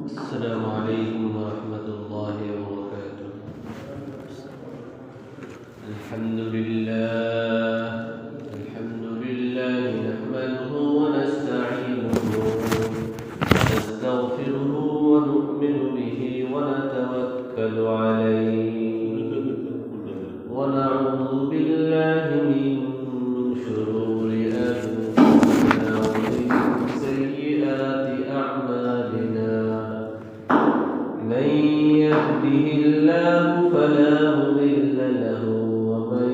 السلام عليكم ورحمة الله وبركاته. الحمد لله الحمد لله نحمده ونستعينه ونستغفره ونؤمن به ونتوكل عليه ونعوذ بالله من شرور أنفسنا ومن سيئات أعمالنا. من يهده الله فلا مضل له ومن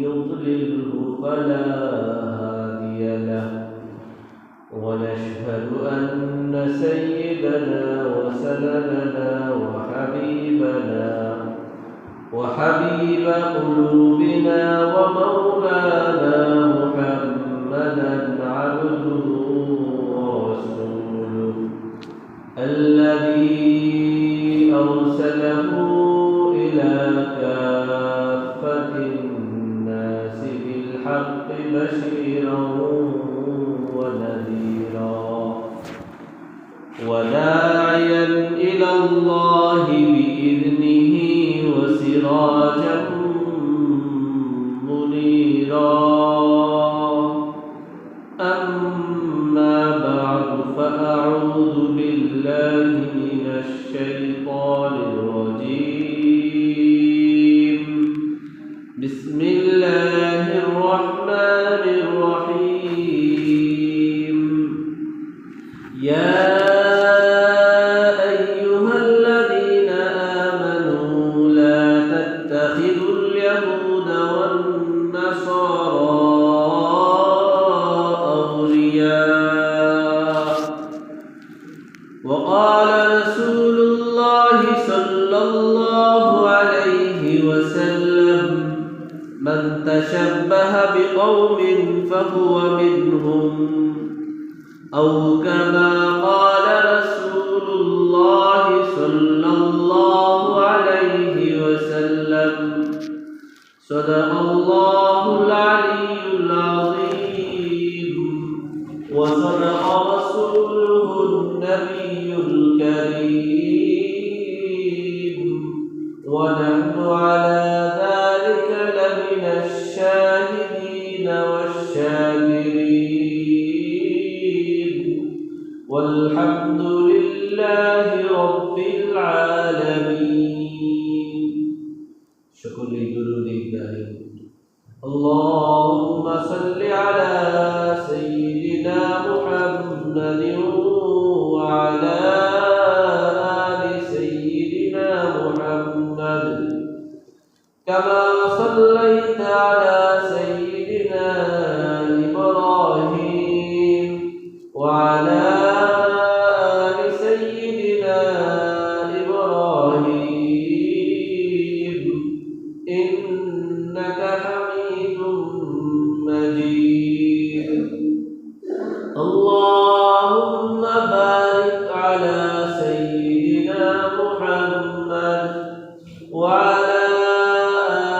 يضلله فلا هادي له. ونشهد أن سيدنا وسندنا وحبيب قلوبنا ومولانا محمدا عبده ورسوله الذي أرسله إلى كافة الناس بالحق بشيرا ونذيرا وداعيا إلى الله بإذنه وسراجا منيرا. أما بعد فأعوذ بالله من الشيطان الرجيم. بسم الله الرحمن الرحيم. يا أيها الذين آمنوا لا تتخذوا اليهود والنصارى أولياء. وقال رسول الله صلى الله عليه وسلم: من تشبه بقوم فهو منهم، أو كما قال رسول الله صلى الله عليه وسلم. صدق الله العلي العظيم وصدق رسوله النبي الكريم، ونحن على ذلك لمن الشاهدين والشاكرين، والحمد لله رب العالمين. شكرا لله. اللهم صل على سيدنا محمد وعلى آل سيدنا محمد، كما صليت على سيدنا إبراهيم وعلى آل سيدنا إبراهيم إنك حميد مجيد. اللهم بارك على سيدنا محمد وعلى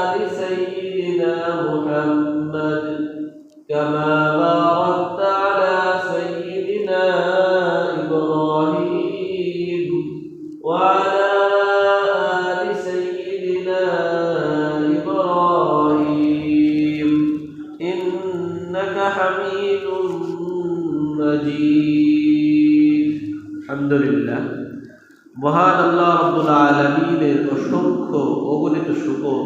آل سيدنا محمد، كما باركت على سيدنا إبراهيم وعلى آل سيدنا إبراهيم إنك حميد مجيد. الحمد لله। মহান আল্লাহ রাব্বুল আলামিনের অসংখ্য অগণিত শুকর,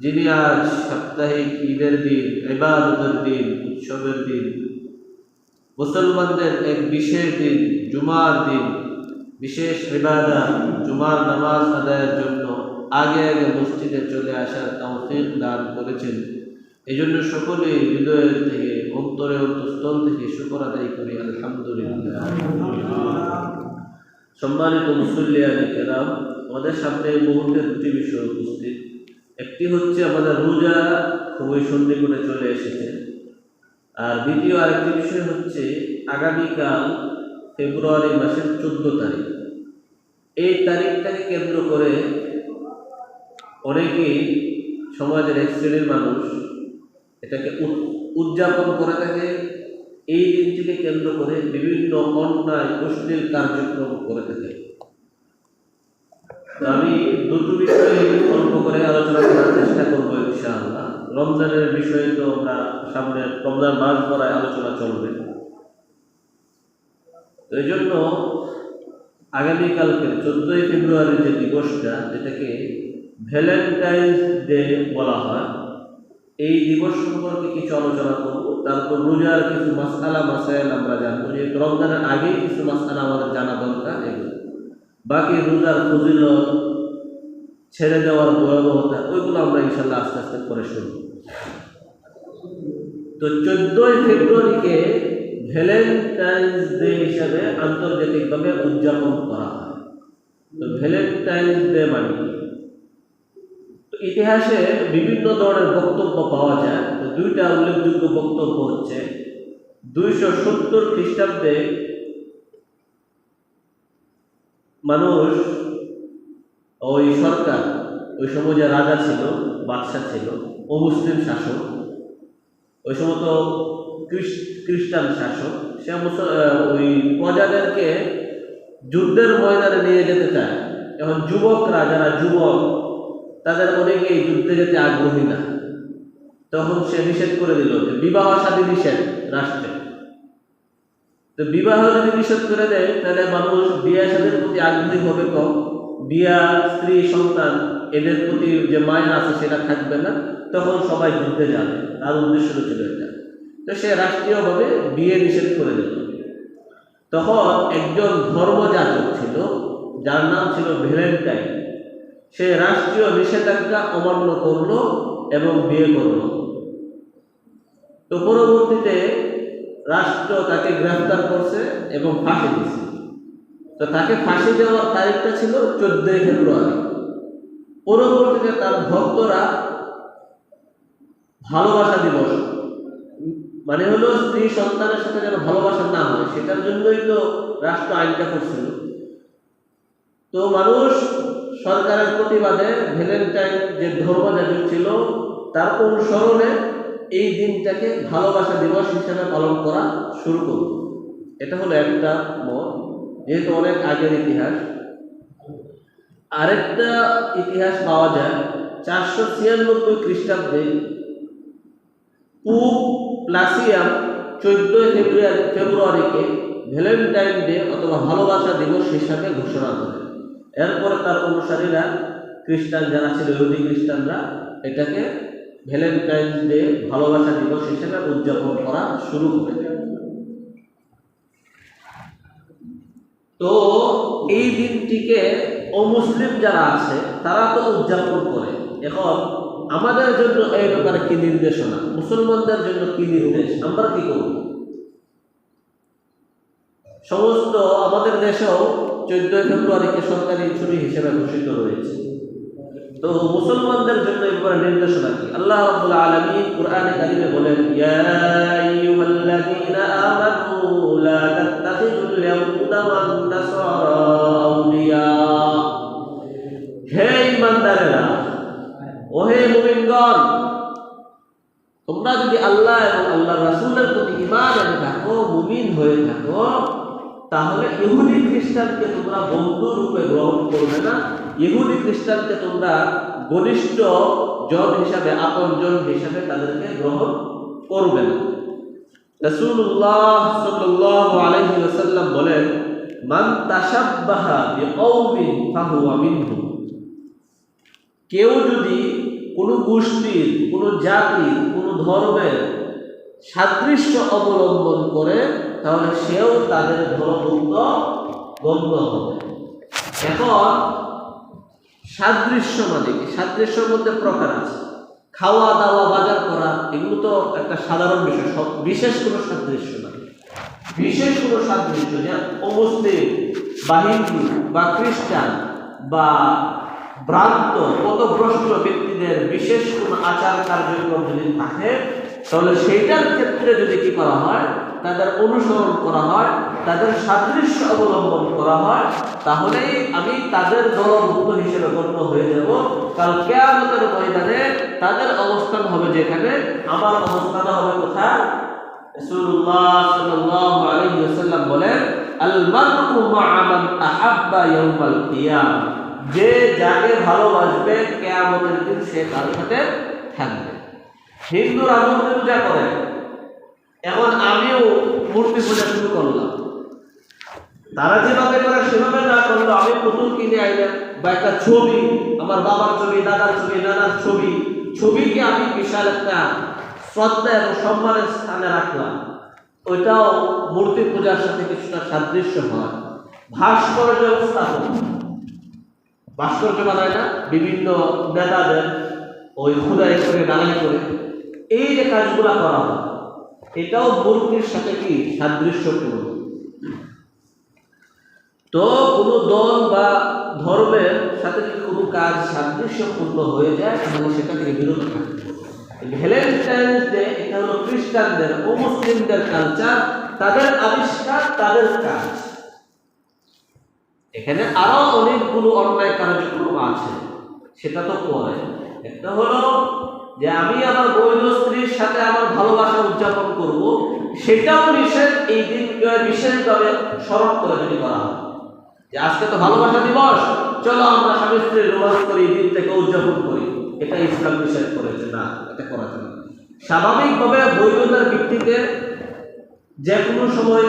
যিনি আজ সাপ্তাহিক ঈদের দিন, ইবাদতের দিন, উৎসবের দিন, মুসলমানদের এক বিশেষ দিন, জুমার দিন, বিশেষ ইবাদত জুমার নামাজ আদায়ের জন্য আগে আগে মসজিদে চলে আসার তৌফিক দান করেছেন। এই জন্য সকলে হৃদয়ের থেকে, অন্তরে অন্তঃস্থল থেকে শুকর আদায় করি আলহামদুলিল্লাহ। সম্মানিত মুসল্লিয়ানে কেরাম, আমাদের সামনে এই মুহূর্তে দুটি বিষয় উপস্থিত। একটি হচ্ছে আমাদের রোজা খুবই সন্নিকটে চলে এসেছে, আর দ্বিতীয় আরেকটি বিষয় হচ্ছে আগামীকাল ফেব্রুয়ারি মাসের 14 তারিখ। এই তারিখটাকে কেন্দ্র করে অনেকেই সমাজের এক শ্রেণীর মানুষ এটাকে উদযাপন করে থাকে। এই দিনটিকে কেন্দ্র করে বিভিন্ন অন্যায় অশ্লীল কার্যক্রম করে থাকে। আমি দুটো বিষয়ে অল্প করে আলোচনা করার চেষ্টা করবো ইনশাআল্লাহ। রমজানের বিষয়ে তো আমরা সামনে রমজান মাস ভরায় আলোচনা চলবে, এই জন্য আগামীকালকে 14ই ফেব্রুয়ারি যে দিবসটা, যেটাকে ভ্যালেন্টাইন্স ডে বলা হয়, এই দিবস সম্পর্কে কিছু আলোচনা করব। তারপর রোজার কিছু মাসআলা মাসাইল আমরা জানবো, যে রমজানের আগেই কিছু মাসআলা আমাদের জানা দরকার। এগুলো বাকি রোজার ফজিলত, ছেড়ে দেওয়ার ভয়াবহতা, ওইগুলো আমরা ইনশাল্লাহ আস্তে আস্তে করে শুনব। তো 14ই ফেব্রুয়ারিকে ভ্যালেন্টাইন্স ডে হিসাবে আন্তর্জাতিকভাবে উদযাপন করা হয়। তো ভ্যালেন্টাইন্স ডে মানে ইতিহাসে বিভিন্ন ধরনের বক্তব্য পাওয়া যায়। তো দুইটা উল্লেখযোগ্য বক্তব্য হচ্ছে 270 খ্রিস্টাব্দে মানুষ, ওই সরকার, ওই সময় যে রাজা ছিল, বাদশাহ ছিল, অমুসলিম শাসক, ওই সময় তো খ্রিস্টান শাসক, সে ওই প্রজাদেরকে যুদ্ধের ময়দানে নিয়ে যেতে চায়। এখন যুবকরা, যারা যুবক, তাদের অনেকেই যুদ্ধে যেতে আগ্রহী না। তখন সে নিষেধ করে দিল যে বিবাহ শাদী নিষেধ রাষ্ট্রে। তো বিবাহ যদি নিষেধ করে দেয়, তাহলে মানুষ বিয়ে শাদীর প্রতি আগ্রহী হবে কম, বিয়া, স্ত্রী, সন্তান, এদের প্রতি যে মায়া আছে সেটা থাকবে না। তখন সবাই যুদ্ধে যাবে, তার উদ্দেশ্য ছিল এটা। তো সে রাষ্ট্রীয়ভাবে বিয়ে নিষেধ করে দিল। তখন একজন ধর্মযাজক ছিল, যার নাম ছিল ভ্যালেন্টাইন। সে রাষ্ট্রীয় নিষেধাজ্ঞা অমান্য করলো এবং বিয়ে করলো। তো পরবর্তীতে রাষ্ট্র তাকে গ্রেফতার করছে এবং ফাঁসি দিয়েছে। তো তাকে ফাঁসি দেওয়ার তারিখটা ছিল 14ই ফেব্রুয়ারি। পরবর্তীতে তার ভক্তরা ভালোবাসা দিবস, মানে হলো স্ত্রী সন্তানের সাথে যেন ভালোবাসা না হয়, সেটার জন্যই তো রাষ্ট্র আইনটা করছিল। তো মানুষ সরকারের প্রতিবাদে ভ্যালেন্টাইন যে ধর্মযাজক ছিল, তার অনুসরণে এই দিনটাকে ভালোবাসা দিবস হিসেবে পালন করা শুরু করল। এটা হলো একটা মত, যেহেতু অনেক আগের ইতিহাস। আরেকটা ইতিহাস পাওয়া যায় 496 খ্রিস্টাব্দে পোপ প্লাসিয়াম 14ই ফেব্রুয়ারিকে ভ্যালেন্টাইন ডে অথবা ভালোবাসা দিবস হিসাবে ঘোষণা করে। এরপরে তার অনুসারীরা, খ্রিস্টান যারা ছিল, ইহুদি খ্রিস্টানরা, এটাকে ভ্যালেন্টাইন ডে ভালোবাসা দিবস হিসেবে উদযাপন করা শুরু করে। তো এই দিনটিকে অমুসলিম যারা আছে তারা তো উদযাপন করে। এখন আমাদের জন্য এই ব্যাপারে কি নির্দেশনা, মুসলমানদের জন্য কি নির্দেশ, আমরা কি করব? সমস্ত আমাদের দেশেও 14ই ফেব্রুয়ারিকে সরকারি ছুটি হিসেবে ঘোষিত রয়েছে। তো মুসলমানদের জন্য এই ব্যাপারে নির্দেশনা কি? আল্লাহ রাব্বুল আলামিন কুরআনে কারিমে বলেন, ইয়া আইয়ুহাল্লাযীনা আমানু লা তাত্তাখিযুল ইয়াহুদা ওয়ান নাসারা আউলিয়া। হে ঈমানদারেরা, ওহে মুমিনগণ, তোমরা যদি আল্লাহ এবং আল্লাহর রাসূলের প্রতি ঈমান এনে থাকো, মুমিন হয়ে থাকো, তাহলে ইহুদি খ্রিস্টানকে তোমরা বন্ধু রূপে গ্রহণ করবে না। ইহুদি খ্রিস্টানকে তোমরা ঘনিষ্ঠ জন হিসাবে, আপন জন হিসাবে তাদেরকে গ্রহণ করবে না। রাসূলুল্লাহ সাল্লাল্লাহু আলাইহি ওয়াসাল্লাম বলেন, মান তাশাব্বাহা বিকওমিন ফাহুয়া মিনহুম। কেউ যদি কোনো গোষ্ঠীর, কোনো জাতির, কোনো ধর্মের সাদৃশ্য অবলম্বন করে, তাহলে সেও তাদের ধর্মভুক্ত গণ্য হবে। এখন সাদৃশ্য মানে কি? সাদৃশ্যের মধ্যে প্রকার আছে। খাওয়া দাওয়া, বাজার করা, এগুলো তো একটা সাধারণ বিষয়, সব বিশেষ কোনো সাদৃশ্য না। বিশেষ কোনো সাদৃশ্য, যে অমুসলিম বা হিন্দু বা খ্রিস্টান বা ভ্রান্ত পথভ্রষ্ট ব্যক্তিদের বিশেষ কোনো আচার কার্যক্রম যদি থাকে, তাহলে সেইটার ক্ষেত্রে যদি কি করা হয়, তাদের অনুসরণ করা হয়, তাদের সাদৃশ্য অবলম্বন করা হয়, তাহলেই আমি তাদের দলভুক্ত হিসেবে গণ্য হয়ে যাব। কাল কিয়ামতের ময়দানে তাদের অবস্থান হবে যেখানে, আমার অবস্থান হবে কোথায়? রাসূলুল্লাহ সাল্লাল্লাহু আলাইহি ওয়াসাল্লাম বলেন, আল মারউ মা'a মান আহাব্বা ইয়াউমাল কিয়ামah, যে যাকে ভালোবাসবে কিয়ামতের দিন সে তার সাথে থাকবে। হিন্দুরা মূর্তি পূজা করে, এখন আমিও মূর্তি পূজা শুরু করলাম। তারা যেভাবে করে সেভাবে না করলো, আমি পুতুল কিনে আইলাম বা একটা ছবি, আমার বাবার ছবি, দাদার ছবি, নানার ছবি, ছবিকে আমি বিশাল একটা শ্রদ্ধা এবং সম্মানের স্থানে রাখলাম, ওইটাও মূর্তি পূজার সাথে কিছুটা সাদৃশ্য হয়। ভাস্কর্য স্থাপন, ভাস্কর্য বানায় না বিভিন্ন নেতাদের ওই খুদাই করে ডালাই করে, এই যে কাজগুলা করা হয়, এটাও মূর্তির সাথে কি সাদৃশ্যপূর্ণ। তো কোনো দল বা ধর্মের সাথে যদি কোনো কাজ সাদৃশ্যপূর্ণ হয়ে যায় তাহলে সেটা থেকে বিরত থাকতে হবে। ভ্যালেন্টাইন্স ডে এটা হলো খ্রিস্টানদের ও মুসলিমদের কালচার, তাদের আবিষ্কার, তাদের কাজ। এখানে আরো অনেকগুলো অন্যায় কার্যক্রম আছে, সেটা তো পরে। একটা হলো যে আমি আমার বৈধ স্ত্রীর সাথে আমার ভালোবাসা উদযাপন করব, সেটাও নিষেধ। এই দিনকে বিশেষভাবে স্মরণ করে যদি করা হয় যে আজকে তো ভালোবাসা দিবস, চলো আমরা স্বামী স্ত্রী রোমান্স করি, দিন থেকে উদযাপন করি, এটা ইসলাম নিষেধ করেছে না, এটা করা যাবে না। স্বাভাবিকভাবে বৈধতার ভিত্তিতে যে কোনো সময়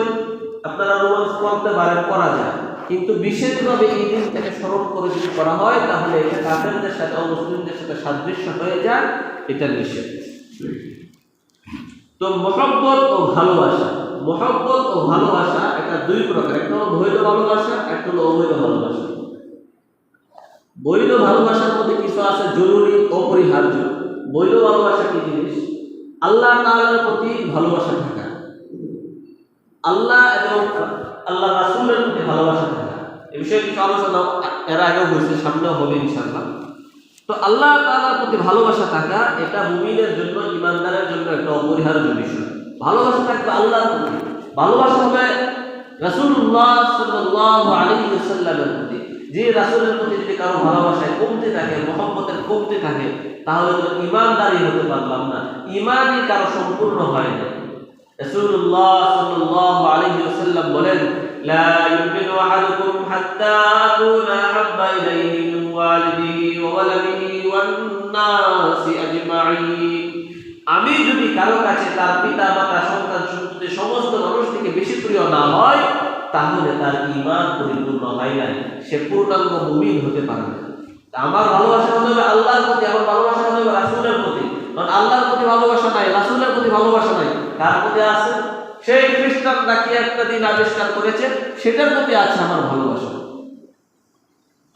আপনারা রোমান্স করতে পারেন, করা যায়, কিন্তু বিশেষভাবে এই দিন থেকে স্মরণ করে যদি করা হয় তাহলে এটা কাফেরদের সাথে অমুসলিমদের সাথে সাদৃশ্য হয়ে যায়, এটা নিষেধ। তো মহব্বত ও ভালোবাসা, মহব্বত ও ভালোবাসা এটা দুই প্রকার, একটা হলো বৈধ ভালোবাসা, একটা হলো অবৈধ ভালোবাসা। বৈধ ভালোবাসার মধ্যে কিছু আছে জরুরি, অপরিহার্য। বৈধ ভালোবাসা কি জিনিস? আল্লাহ তাআলার প্রতি ভালোবাসা থাকা, আল্লাহ এবং আল্লাহ রাসূলের প্রতি ভালোবাসা থাকা। এই বিষয়ে কিছু আলোচনা এর আগেও হয়েছে, সামনেও হবে ইনশাআল্লাহ। তো আল্লাহ তাআলার প্রতি ভালোবাসা থাকা এটা মুমিনের জন্য, ইমানদারের জন্য একটা অপরিহার্য বিষয়। ভালোবাসা থাকবে আল্লাহর প্রতি, ভালোবাসা হবে রাসূলুল্লাহ সাল্লাল্লাহু আলাইহি ওয়াসাল্লামের প্রতি। যে রাসূলের প্রতি যদি কারো ভালোবাসায় কমতি থাকে, মহব্বতের কমতি থাকে, তাহলে তো ইমানদারি হতে পারলাম না, ইমানই কারো সম্পূর্ণ হয় না। রাসূলুল্লাহ সাল্লাল্লাহু আলাইহি ওয়াসাল্লাম বলেন, লা ইউমিনু আহাদুকুম হাত্তা আকুনা আহাব্বা ইলাইহি মিন ওয়ালিদিহি ওয়া ওয়ালাদিহি ওয়ান নাসি আজমাইন। আমি যদি কারো কাছে তার পিতা মাতা সন্তান সন্ততি সমস্ত মানুষ থেকে বেশি প্রিয় না হয়, তাহলে তার ঈমান পরিপূর্ণ হয় না, সে পূর্ণাঙ্গ মুমিন হতে পারে না। আমার ভালোবাসা হবে আল্লাহর প্রতি, আমার ভালোবাসা হবে রাসূলের প্রতি। কারণ আল্লাহর প্রতি ভালোবাসা নাই, রাসূলের প্রতি ভালোবাসা নাই, কার প্রতি আছে? সেই খ্রিস্টানরা কি একটা দিন আবিষ্কার করেছে, সেটার প্রতি আছে আমার ভালোবাসা।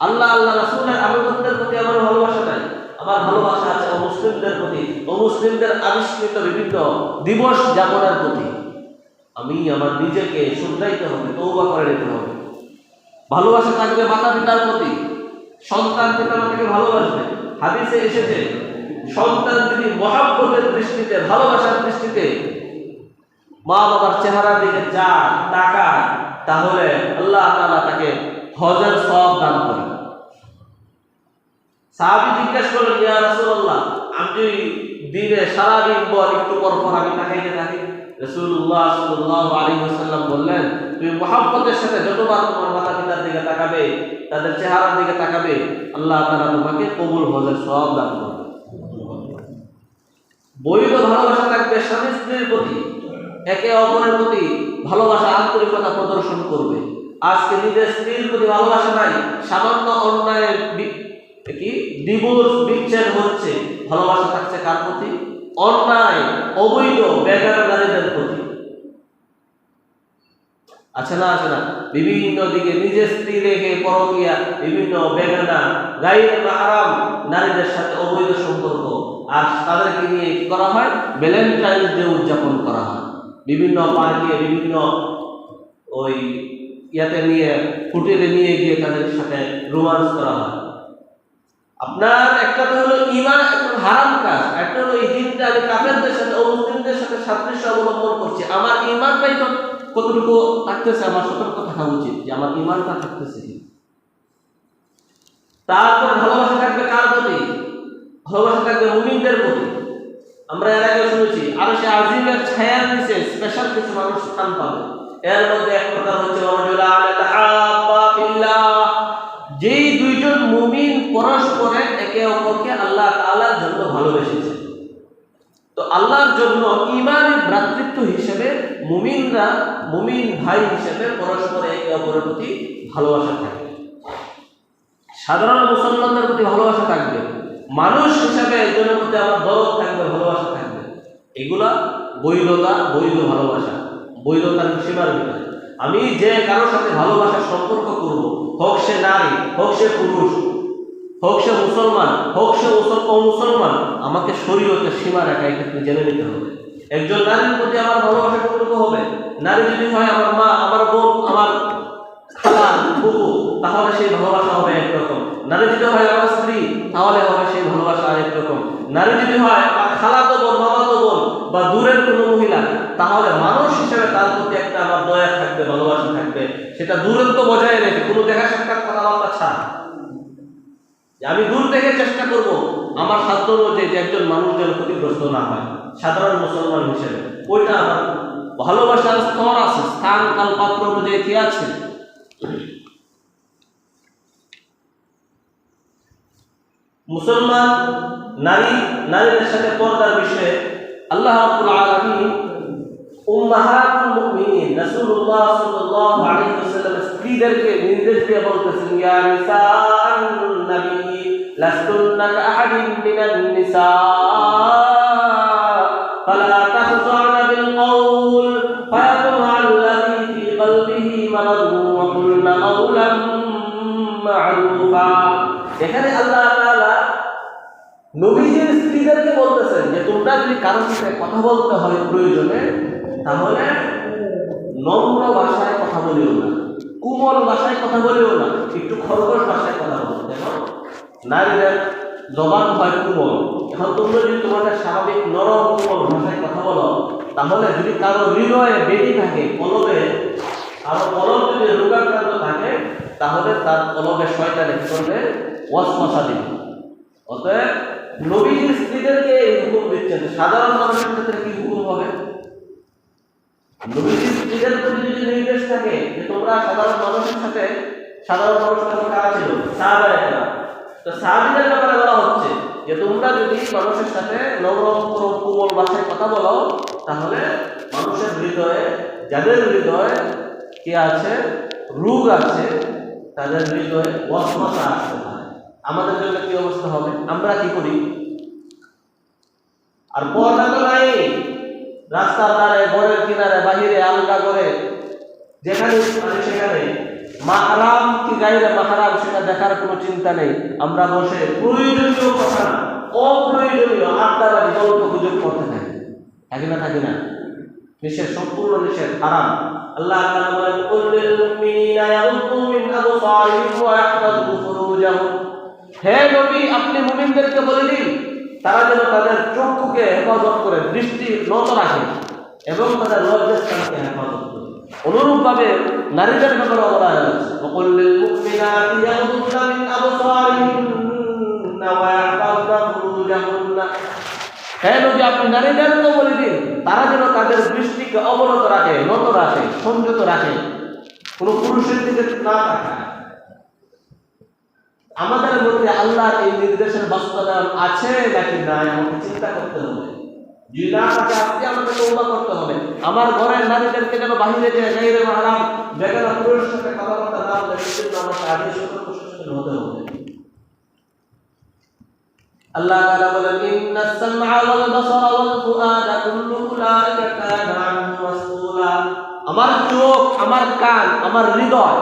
আল্লাহ আল্লাহ রাসূলের আনুগত্যের প্রতি আমার ভালোবাসা নাই, আমার ভালোবাসা আছে অমুসলিমদের প্রতি, অমুসলিমদের আবিষ্কৃত বিভিন্ন দিবস যাপনের প্রতি। আমি আমার নিজেকে শুধরাইতে হবে, তওবা করে নিতে হবে। ভালোবাসা থাকবে মাতা পিতার প্রতি, সন্তান পিতা মাতাকে ভালোবাসবে। হাদিসে এসেছে সন্তান যদি মহব্বতের দৃষ্টিতে, ভালোবাসার দৃষ্টিতে মা বাবার চেহারার দিকে তাকায়, তাহলে আল্লাহ তাআলা তাকে হজের সওয়াব দান করেন। সাহাবী জিজ্ঞাসা করলেন, ইয়া রাসূলুল্লাহ, আমি দিনে সারাদিন পর একটু পর পর আমি তাকাইতে থাকি। রাসূলুল্লাহ সাল্লাল্লাহু আলাইহি ওয়াসাল্লাম বললেন, তুমি মহব্বতের সাথে যতবার তোমার মাতা পিতার দিকে তাকাবে, তাদের চেহারার দিকে তাকাবে, আল্লাহ তাআলা তোমাকে কবুল হজের সওয়াব দান করবেন। বৈধ ভালোবাসা থাকবে স্বামী স্ত্রীর প্রতি, একে অপরের প্রতি ভালোবাসা, আন্তরিকতা প্রদর্শন করবে। আজকে নিজের স্ত্রীর প্রতি ভালোবাসা নাই, সামান্য অন্যায়ের কি ডিভোর্স, বিচ্ছেদ হচ্ছে, ভালোবাসা থাকছে কার প্রতি? অন্যায়, অবৈধ, বেগানা নারীদের প্রতি। আছে না, আছে না? বিভিন্ন দিকে নিজের স্ত্রী রেখে পরকীয়া, বিভিন্ন বেগানা গায়রে মাহরাম নারীদের সাথে অবৈধ সম্পর্ক, আর তাদেরকে নিয়ে কি করা হয়? ভ্যালেন্টাইন্স ডে উদযাপন করা হয়। বিভিন্ন পার্কে, বিভিন্ন ওই ইয়াতে নিয়ে, হোটেলে নিয়ে গিয়ে তাদের সাথে রোমান্স করা হয়। আপনার একটা তো হলো ঈমান, একটা হারাম কাজ, একটা হলো এই দিনটা আমি কাফেরদের সাথে, অমুসলিমদের সাথে সাদৃশ্য অবলম্বন করছি। আমার ঈমানটাই তো কতটুকু থাকতেছে, আমার সতর্ক থাকা উচিত যে আমার ঈমানটা থাকতেছে। তারপর ভালোবাসা থাকবে কার প্রতি? ভালোবাসা থাকবে মুমিনদের প্রতি। আমরা এর আগে শুনেছি আরশে আজিমের ছায়ার নিচে স্পেশাল কিছু মানুষ স্থান পাবে। এর মধ্যে এক প্রকার হচ্ছে যেই দুইজন মুমিন পরস্পরে একে অপরকে আল্লাহ তাআলার জন্য ভালোবেসেছে। তো আল্লাহর জন্য ঈমানের ভ্রাতৃত্ব হিসেবে মুমিনরা মুমিন ভাই হিসেবে পরস্পরে একে অপরের প্রতি ভালোবাসা থাকবে। সাধারণ মুসলমানদের প্রতি ভালোবাসা থাকবে, মানুষ হিসেবে একজনের প্রতি আমার দরদ থাকবে, ভালোবাসা থাকবে। এগুলা বৈধতা, বৈধ ভালোবাসা, বৈধতার সীমার ভিতরে। আমি যে কারোর সাথে ভালোবাসার সম্পর্ক করব, হোক সে নারী, হোক সে পুরুষ, হোক সে মুসলমান, হোক সে অমুসলমান, আমাকে শরীয়তের সীমা রেখা এক্ষেত্রে জেনে নিতে হবে। একজন নারীর প্রতি আমার ভালোবাসা কতটুকু হবে? নারী যদি হয় আমার মা, আমার বোন, আমার খালা, ফুফু, তাহলে সেই ভালোবাসা হবে একরকম। নারী যদি হয় আমার স্ত্রী, তাহলে হবে সেই ভালোবাসা আরেক রকম। নারী যদি হয় আমার খালাতো বোন, মামাতো বোন বা দূরের কোনো মহিলা, তাহলে মানুষ হিসেবে তার প্রতি একটা আমার দয়া থাকবে, ভালোবাসা থাকবে। সেটা দূরত্ব বজায় রেখে, কোনো দেখা সাক্ষাৎ কথাবার্তা ছাড়া। আমি দূর থেকে চেষ্টা করব আমার সাধ্য অনুযায়ী যে একজন মানুষ যেন ক্ষতিগ্রস্ত না হয়, সাধারণ মুসলমান হিসেবে। ওইটা আমার ভালোবাসার স্তর আছে, স্থান কাল পাত্র অনুযায়ী কি আছে। মুসলমান নারীদের সাথে পর্দার বিষয়ে আল্লাহ রাব্বুল আলামিন উম্মাহাতুল মুমিনিন রাসূলুল্লাহ সাল্লাল্লাহু আলাইহি ওয়াসাল্লাম স্ত্রীদেরকে নির্দেশ দিয়ে বলতেছেন, ইয়া নিসাআন নবী লাস্তুন্না কাআহাদিন মিনান নিসা ফালা তাখযা'না বিল কওল ফায়াতমা আল্লাযী ফী কলবিহি মারাদুন ওয়া কুলনা কাওলাম মা'রুফা। এখানে আল্লাহ তাআলা নবীজির স্ত্রীদেরকে বলতেছেন যে তোমরা যদি কারোর সাথে কথা বলতে হয় প্রয়োজনে, তাহলে নম্র ভাষায় কথা বলিও না, কোমল ভাষায় কথা বলিও না, একটু খরগোশ ভাষায় কথা বলো। দেখো নারীদের জবান হয় কোমল। এখন তোমরা যদি তোমাদের স্বাভাবিক নরম কোমল ভাষায় কথা বলো, তাহলে যদি কারো হৃদয়ে বেদি থাকে, কলবে কারো কলব যদি রোগাক্রান্ত থাকে, তাহলে তার কলবে শয়তান কি করবে? ওয়াসওয়াসা দিবে। অতএব নবীজির স্ত্রীদেরকে এই হুকুম দিচ্ছেন। সাধারণ মানুষের ক্ষেত্রে কি হুকুম হবে? নবীজির স্ত্রীদের প্রতি যদি নির্দেশ থাকে যে তোমরা সাধারণ মানুষের সাথে, সাধারণ মানুষের সাথে কারা ছিল? সাহাবায়েরা। তো সাহাবীদের ব্যাপারে বলা হচ্ছে যে তোমরা যদি মানুষের সাথে নরম কোমল ভাষায় কথা বলো, তাহলে মানুষের হৃদয়ে, যাদের হৃদয়ে কি আছে, রোগ আছে, তাদের হৃদয়ে ওয়াসওয়াসা আসতে পারে। আমাদের জন্য কি অবস্থা হবে? আমরা কি করি? আর পর্দা তো নাই, রাস্তার ধারে, ঘরের কিনারে, বাহিরে, আলগা করে, যেখানে সেখানে মাহরাম কি গায়রে মাহরাম সেটা দেখার কোনো চিন্তা নেই। আমরা বসে প্রয়োজনীয় কথা না, অপ্রয়োজনীয় আড্ডাবাজি, গল্প গুজব করতে থাকি, থাকি না? থাকি না? নিষেধ, সম্পূর্ণ নিষেধ, হারাম। আল্লাহ তাআলা বলেন, কুল লিল মুমিনিনা ইয়াগুদ্দু মিন আবসারিহিম ওয়া ইয়াহফাযু ফুরুজাহুম। হে নবী, আপনি মুমিনদেরকে বলে দিন তারা যেন তাদের চক্ষুকে হেফাজত করে, দৃষ্টি নত রাখে এবং তাদের লজ্জাস্থানকে হেফাজত করে। অনুরূপভাবে নারীদের ব্যাপারে বলা হয়েছে, ওয়াকুল লিল মুমিনাতি ইয়াগুদ্দুনা মিন আবসারিহিন্না ওয়া ইয়াহফাযনা ফুরুজাহুন্না। হে নবী, আপনি নারীদেরকে বলে দিন তারা যেন তাদের দৃষ্টিকে অবনত রাখে, নত রাখে, সংযত রাখে, কোনো পুরুষের দিকে না তাকায়। আমাদের মধ্যে আল্লাহর এই নির্দেশের বাস্তবায়ন আছে নাকি নাই আমাকে চিন্তা করতে হবে। যদি না থাকে, আপনি আমাকে তওবা করতে হবে। আমার ঘরের নারীদেরকে যেন বাহিরে যে গায়রে মাহরাম বেগানা পুরুষের সাথে কথাবার্তা না বলে, সেজন্য আমাকে আগে সতর্ক সচেতন হতে হবে। আল্লাহ তাআলা বলেন, ইন্নাস সামআ ওয়াল বাসারা ওয়াল ফুআদা কুল্লু উলাইকা কানা আনহু মাসউলা। আমার চোখ, আমার কান, আমার হৃদয়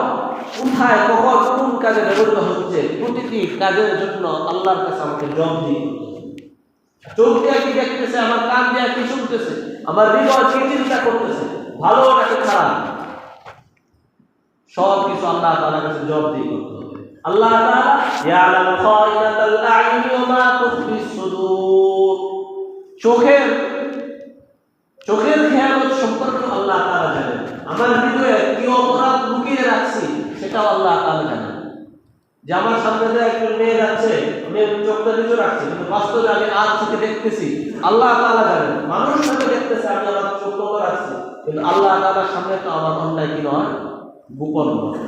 কোথায়, কখন, কোন কাজে ব্যবহৃত হচ্ছে, প্রতিটি কাজের জন্য আল্লাহর কাছে আমাকে জবাবদিহি করতে হবে। চোখ দিয়ে কি দেখতেছে, আমার কান দিয়ে কি শুনতেছে, আমার হৃদয় কি চিন্তা করতেছে, ভালো নাকি খারাপ, সব কিছু আল্লাহ তাআলার কাছে জবাবদিহি করতে হবে। আল্লাহ তাআলা ইয়ালামু খায়িনাতাল আ'ইনি ওয়া মা তুখফিস সুদূর। চোখের খেয়ানত সম্পর্কে আল্লাহ তাআলা জানেন। আমার হৃদয়ে কি অপরাধ লুকিয়ে রাখছি সেটাও আল্লাহ তাআলা জানেন। যে আমার সামনে দিয়ে একজন মেয়ে যাচ্ছে, আমি চোখটা নিচে রাখছি, কিন্তু বাস্তবে আমি আর চোখে দেখতেছি, আল্লাহ তাআলা জানেন। মানুষ সামনে দেখতেছে আমি আমার চোখ বন্ধ রাখছি, কিন্তু আল্লাহ তাআলার সামনে তো আমার অন্যায় কি নয়, গোপন নয়।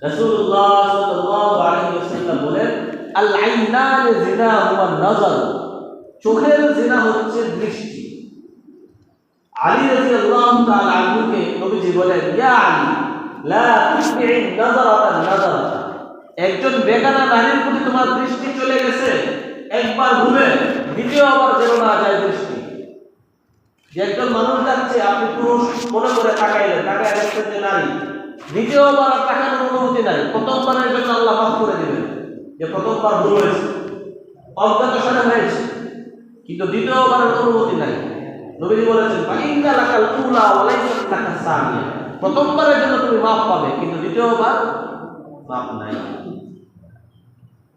রাসূলুল্লাহ সাল্লাল্লাহু আলাইহি ওয়াসাল্লাম বলেন, আল আইনান জিনা হুয়া নাযার, চোখের জিনা হচ্ছে দৃষ্টি। আলী রাদিয়াল্লাহু তাআলা আনহুকে নবীজি বলেন, ইয়া আলী লা তুসবি'ন নাযারাতান নাযারাতা, একজন বেগানা নারীর প্রতি তোমার দৃষ্টি চলে গেছে, একবার ঘুরে দ্বিতীয়বার যেন না যায় দৃষ্টি। যে একজন মানুষ যাচ্ছে, আপনি পুরুষ মনে করে তাকাইলেন, তাকায় দেখছেন যে নারী, দ্বিতীয়বার আর তাকানোর অনুমতি নাই। প্রথমবারের জন্য আল্লাহ মাফ করে দিবেন, যে প্রথমবার ভুল হয়েছে, অজ্ঞাতসারে হয়েছে, কিন্তু দ্বিতীয়বারের অনুমতি নাই। নবীজি বলেছেন, ফাইন্না লাকাল উলা ওয়া লাইসা লাকা সানিয়া, প্রথমবারের জন্য তুমি মাফ পাবে, কিন্তু দ্বিতীয়বার মাফ নাই।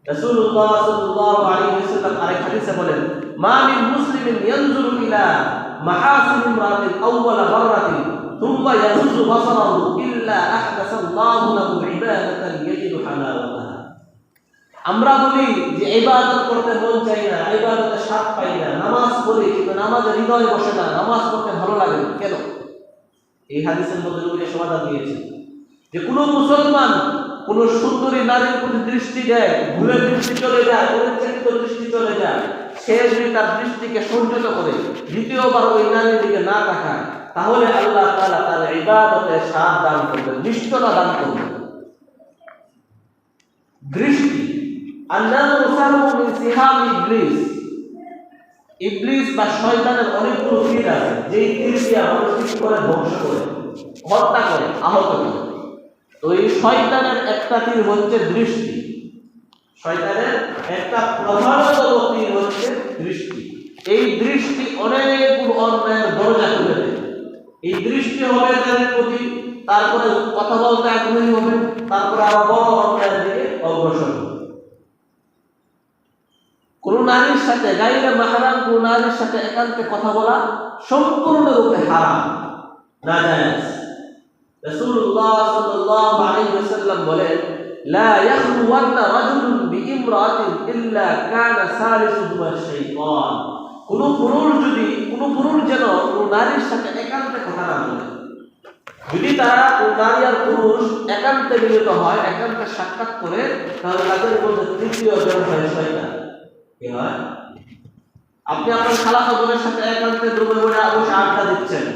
রাসূলুল্লাহ সাল্লাল্লাহু আলাইহি ওয়াসাল্লাম আরেক হাদিসে বলেন, মা মিন মুসলিমিন ইয়ানজুরু ইলা মাহাসিন ইমরাতিন আউওয়ালা মাররাতিন থুম্মা ইয়াজুজু বাসারাহু ইল্লা আহদাসাল্লাহু লাহু ইবাদাতান ইয়াজিদু হালাওয়াতাহা। আমরা বলি যে ইবাদত করতে মন চাই না, ইবাদতের স্বাদ পাই না, নামাজ পড়ি কিন্তু নামাজে হৃদয় বসে না, নামাজ পড়তে ভালো লাগে না, কেন? এই হাদিসের মধ্যে নবী সমাধান দিয়েছেন যে কোনো মুসলমান কোন সুন্দরী নারীর প্রতি দৃষ্টি দেয়, ভুলে দৃষ্টি চলে যায়, অনিচ্ছাকৃত দৃষ্টি চলে যায়, সে যদি তার দৃষ্টিকে সংযত করে দ্বিতীয়বার ওই নারীর দিকে না তাকায়, তাহলে আল্লাহ তাআলা তার ইবাদতের স্বাদ দান করবেন, নিষ্ঠতা দান করবেন। দৃষ্টি আল্লাহর সারমু মিন সিহাম ইবলিস, ইবলিস বা শয়তানের অনেকগুলো তীর আছে, যেই তীর দিয়ে মানুষকে করে ধ্বংস করে, হত্যা করে, আহত করে। তো এই শয়তানের একটা তীর হচ্ছে দৃষ্টি, শয়তানের একটা প্রধানতম তীর হচ্ছে দৃষ্টি। এই দৃষ্টি অনেকগুলো অন্যায়ের দরজা খুলে দেয়। এই দৃষ্টি হবে তাদের প্রতি, তারপরে কথা বলতে আগ্রহী হবে, তারপরে আরো বড় অন্যায়ের দিকে অগ্রসর হবে। কোন নারীর সাথে গায়রে মাহরাম কোন নারীর সাথে একান্তে কথা বলা সম্পূর্ণরূপে হারাম, নাজায়েজ। রাসূলুল্লাহ সাল্লাল্লাহু আলাইহি ওয়াসাল্লাম বলেন, লা ইয়াখলুওয়ান্না রাজুলুন বিইমরাতিন ইল্লা কানা সালিসুহুমা শাইতান, কোন পুরুষ যেন কোন নারীর সাথে একান্তে কথা না বলে। যদি তারা কোন নারী আর পুরুষ একান্তে মিলিত হয়, একান্তে সাক্ষাৎ করে, তাহলে তাদের মধ্যে তৃতীয় জন হয় শয়তান। কি হয়? আপনি আপনার খালাতো বোনের সাথে একান্তে রুমে বসে আড্ডা দিচ্ছেন,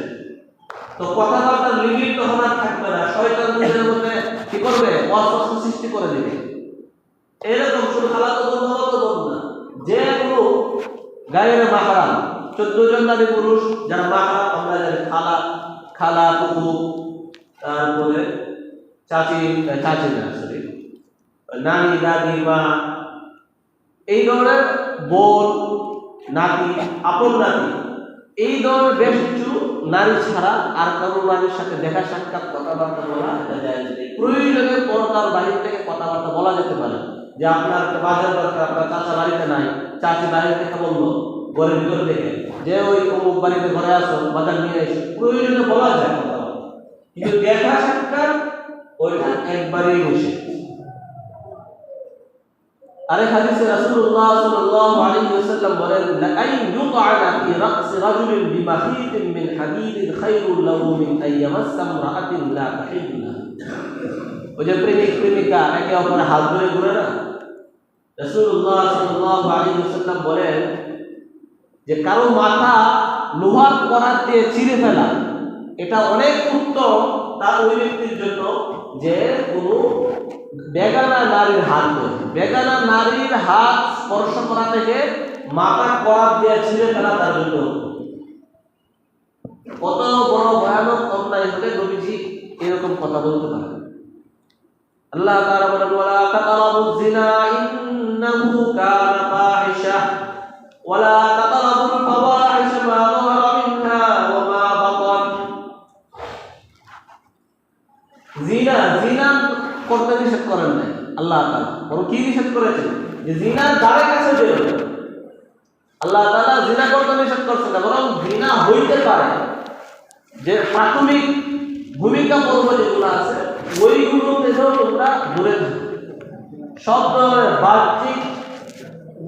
তো কথাবার্তার লিমিট তখন আর থাকবে না, শয়তান নিজের মধ্যে কি করবে, অস্বস্তি সৃষ্টি করে দেবে। এরকম শুধু খালাতো বোন মামাতো বোন না, যে কোনো গায়ের মাহরাম 14 জন নারী পুরুষ যারা মাহরাম, আমরা জানি খালা ফুফু, তারপরে চাচি না সরি নানি দাদি মা, এই ধরনের বোন, নাতি, আপন নাতি, এই ধরনের বেশ কিছু নারী ছাড়া আর কারো নারীর সাথে দেখা সাক্ষাৎ কথাবার্তা বলা যায়। প্রয়োজনে পর্দার বাহির থেকে কথাবার্তা বলা যেতে পারে, যে আপনার বাজার দরকার, আপনার চাচা বাড়িতে নাই, চাচি বাড়ি থেকে বললো ঘরের ভিতর থেকে যে ওই অমুক বাড়িতে ঘরে আসো, বাজার নিয়ে এসো, প্রয়োজনে বলা যায় কথাবার্তা, কিন্তু দেখা সাক্ষাৎ ওইটা একবারেই বসে। আরেক হাদিসে রাসূলুল্লাহ সাল্লাল্লাহু আলাইহি ওয়াসাল্লাম বলেন, লা আন ইউতআনা ফি রাসি রাজুলিন বিমাখিতিন মিন হাদিদিন খায়রুল লাহু মিন আন ইয়ামাসসা ইমরাআতিন লা তাহিল্লা। ওই যে প্রেমিকা একে অপরের হাত ধরে ঘুরে না, রাসূলুল্লাহ সাল্লাল্লাহু আলাইহি ওয়াসাল্লাম বলেন যে কারো মাথা লোহার করাত দিয়ে চিরে ফেলা, এটা অনেক উত্তম তার ওই ব্যক্তির জন্য যে কোনো বেগানা নারীর হাত ধরে, বেগানা নারীর হাত স্পর্শ করা থেকে মাথা করাত দিয়ে ছিঁড়ে ফেলা তার জন্য। কত বড় ভয়ানক অন্যায় হলে নবীজি এরকম কথা বলতে পারেন। আল্লাহ তাআলা বলেন, ওয়ালা তাকরাবুজ জিনা ইন্নাহু কানা ফাহিশা ওয়ালা তাকরাবুল ফাওয়াহিশা মা যাহারা মিনহা ওয়া মা বাতান। জিনা করতে নিষেধ করেন নাই আল্লাহ তাআলা, বরং কি নিষেধ করেছেন, যে জিনার দ্বারে কাছে যেও না। আল্লাহ তাআলা জিনা করতে নিষেধ করছেন না, বরং জিনা হইতে পারে, যে প্রাথমিক ভূমিকা পর্ব যেগুলো আছে ওইগুলোতে তোমরা তোমরা দূরে থাকো। সব ধরনের বাহ্যিক,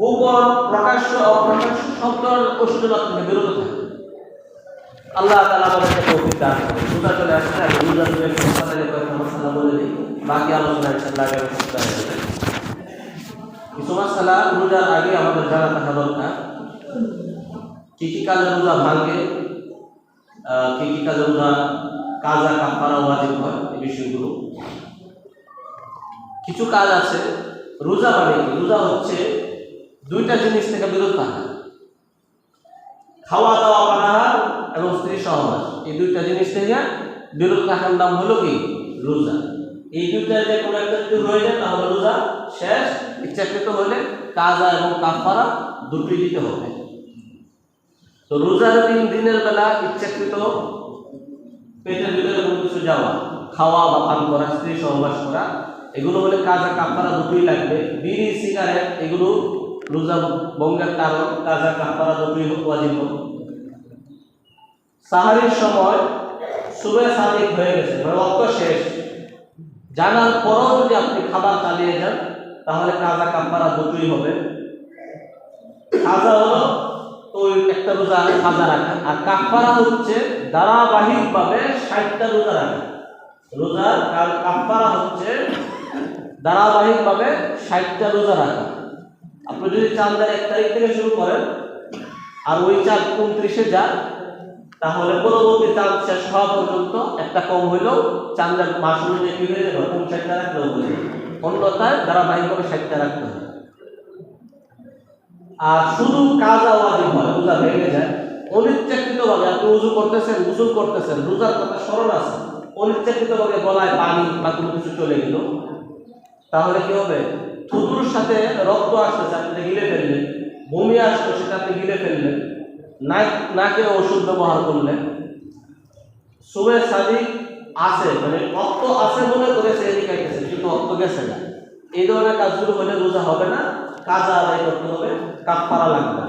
গোপন, প্রকাশ্য, অপ্রকাশ্য সব ধরনের অশ্লীলতা থেকে বিরত থাকো। আল্লাহ তাআলা আমাদেরকে তৌফিক দান করুন। রোজা চলে আসছে, আমি রোজা থেকে কয়েকটা মাসালা বলে দিই, বাকি আলোচনা ইনশাআল্লাহ আগামী সপ্তাহে হবে। কিছু মাসালা রোজার আগে আমাদের জানা থাকা দরকার। কি কি কাজে রোজা ভাঙে, কি কি কাজে রোজা কাজা কাফারা ওয়াজিব হয়, এই বিষয়গুলো। কিছু কাজ আছে রোজা মানে কি? রোজা হচ্ছে দুইটা জিনিস থেকে বিরত থাকা, খাওয়া দাওয়া, পানাহার এবং স্ত্রী সহবাস। এই দুইটা জিনিস থেকে বিরত থাকার নাম হলো কি? রোজা। এই দুইটা যে কোনো একটা যদি হয়ে যায় তাহলে রোজা শেষ। ইচ্ছাকৃত হলে কাজা এবং কাফারা দুটোই দিতে হবে। তো রোজার দিনের বেলা ইচ্ছাকৃত পেটের ভিতরে কোনো কিছু যাওয়া, খাওয়া বা পান করা, স্ত্রী সহবাস করা, এগুলো হলে কাজা কাফারা দুটোই লাগবে। বিড়ি, সিগারেট এগুলো রোজা ভঙ্গের কারণ, কাজা কাফারা দুটোই ওয়াজিব। সাহারির সময় সুবে সাদিক হয়ে গেছে, মানে রক্ত শেষ, জানার পরও যদি আপনি খাবার চালিয়ে যান তাহলে কাজা কাফারা দুটোই হবে। কাজা হলো তো একটা রোজা কাজা রাখা, আর কাফারা হচ্ছে ধারাবাহিকভাবে 60টা রোজা রাখা। রোজার কাফারা হচ্ছে ধারাবাহিকভাবে 60টা রোজা রাখা। আপনি যদি চাঁদের 1 তারিখ থেকে শুরু করেন আর ওই চাঁদ 29-এ যান, তাহলে পরবর্তী চাঁদ শেষ হওয়া পর্যন্ত একটা কম হইলেও চাঁদের মাস অনুযায়ী কি হয়ে যাবে? 59টা রাখলেও হয়ে যাবে। অন্যথায় ধারাবাহিকভাবে 60টা রাখতে হবে। আর শুধু কাজা ওয়াজিব হয়, রোজা ভেঙে যায়। অনিচ্ছাকৃতভাবে আপনি উযু করতেছেন, গোসল করতেছেন, রোজার কথা স্মরণ আছে, অনিচ্ছাকৃতভাবে গলায় পানি বা কোনো কিছু চলে গেল, তাহলে কি হবে? থুতুর সাথে রক্ত আসতেছে, আপনি গিলে ফেললেন, বমি আসলো, সেটা আপনি গিলে ফেললেন, নাকে ওষুধ ব্যবহার করলেন, সুবে সাদিক আছে, মানে রক্ত আছে মনে করে সে খাইতেছে কিন্তু রক্ত গেছে না, এই ধরনের কাজগুলো হলে রোজা হবে না, কাজা আদায় করতে হবে, কাফারা লাগবে।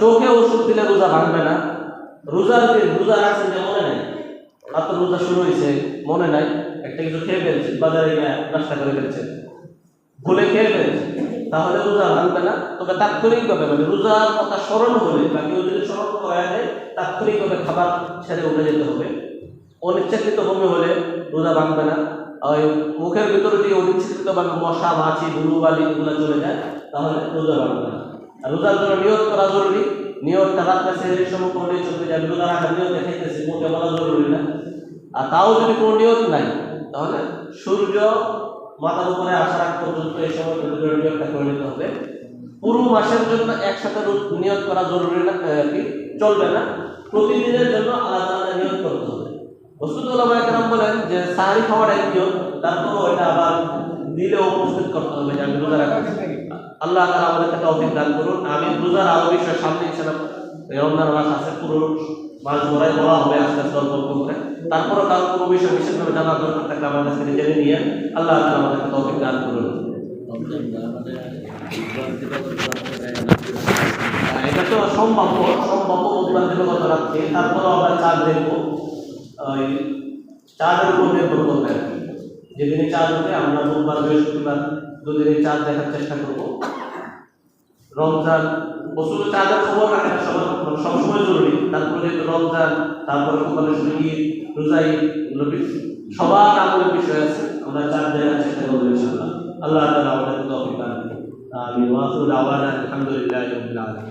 চোখে ওষুধ দিলে রোজা ভাঙবে না। রোজার দিন রোজা রাখছেন যে মনে নাই, আপনার রোজা শুরু হয়েছে মনে নাই, একটা কিছু খেয়ে ফেলছে, বাজারে গিয়ে নাস্তা করে ফেলছে, ভুলে খেয়ে ফেলছে, তাহলে রোজা ভাঙবে না। তবে তাৎক্ষণিকভাবে, মানে রোজার কথা স্মরণ হলে বা কেউ যদি স্মরণ করা যায়, তাৎক্ষণিকভাবে খাবার ছেড়ে উঠে যেতে হবে। অনিচ্ছাকৃত বমি হলে রোজা ভাঙবে না। ওই মুখের ভিতরে যদি অনিচ্ছাকৃতভাবে মশা, মাছি, ধুলোবালি এগুলো চলে যায় তাহলে রোজা ভাঙবে না। আর রোজার জন্য নিয়ত করা জরুরি। নিয়তটা রাত্রে সেহরির সময় করলেই চলবে, যে আমি রোজা রাখার নিয়ত দেখাইতেছি, মুখে বলা জরুরি না। আর তাও যদি কোনো নিয়ত নাই তাহলে সূর্য মাথার উপরে আসার আগ পর্যন্ত এই সময় নিয়তটা করে নিতে হবে। পুরো মাসের জন্য একসাথে নিয়ত করা জরুরি না, কি চলবে না, প্রতিদিনের জন্য আলাদা আলাদা নিয়ত করতে হবে। বস্তুত ওলামায়ে কেরাম বলেন যে সাহারি খাওয়ার এক নিয়ত, তারপরও এটা আবার দিলে উপস্থিত করতে হবে যে আমি রোজা রাখছি। আল্লাহ তাআলা আমাদেরকে তৌফিক দান করুন। আমি রোজার আরো বিষয় সামনে ইনশাআল্লাহ, রমজান মাস আছে, পুরো মাস ভরাই বলা হবে আস্তে আস্তে অল্প অল্প করে। তারপরে কারো কোনো বিষয় বিশেষভাবে জানার দরকার থাকলে আমাদের কাছে জেনে নিয়ে আল্লাহ তাআলা আমাদেরকে তৌফিক দান করুন। এটা তো সম্ভাব্য মধ্যরাত রাখছি, তারপরে আমরা চাঁদ দেখবো, ওই চাঁদের উপর নির্ভর করবে আর কি। যেদিনে চাঁদ হবে আমরা বুধবার, বৃহস্পতিবার দুদিনে চাঁদ দেখার চেষ্টা করব। রমজান বছর চাঁদের খবর রাখা সবসময় জরুরি। তারপরে যেহেতু রমজান, তারপরে ঈদ, রোজা, সবার আমলের বিষয় আছে, আমরা চাঁদ দেখার চেষ্টা করবো ইনশাআল্লাহ। আল্লাহ তাআলা আমাদেরকে তৌফিক দান করুন। আমিন। ওয়া আখিরু দাওয়ানা আলহামদুলিল্লাহি রাব্বিল আলামিন।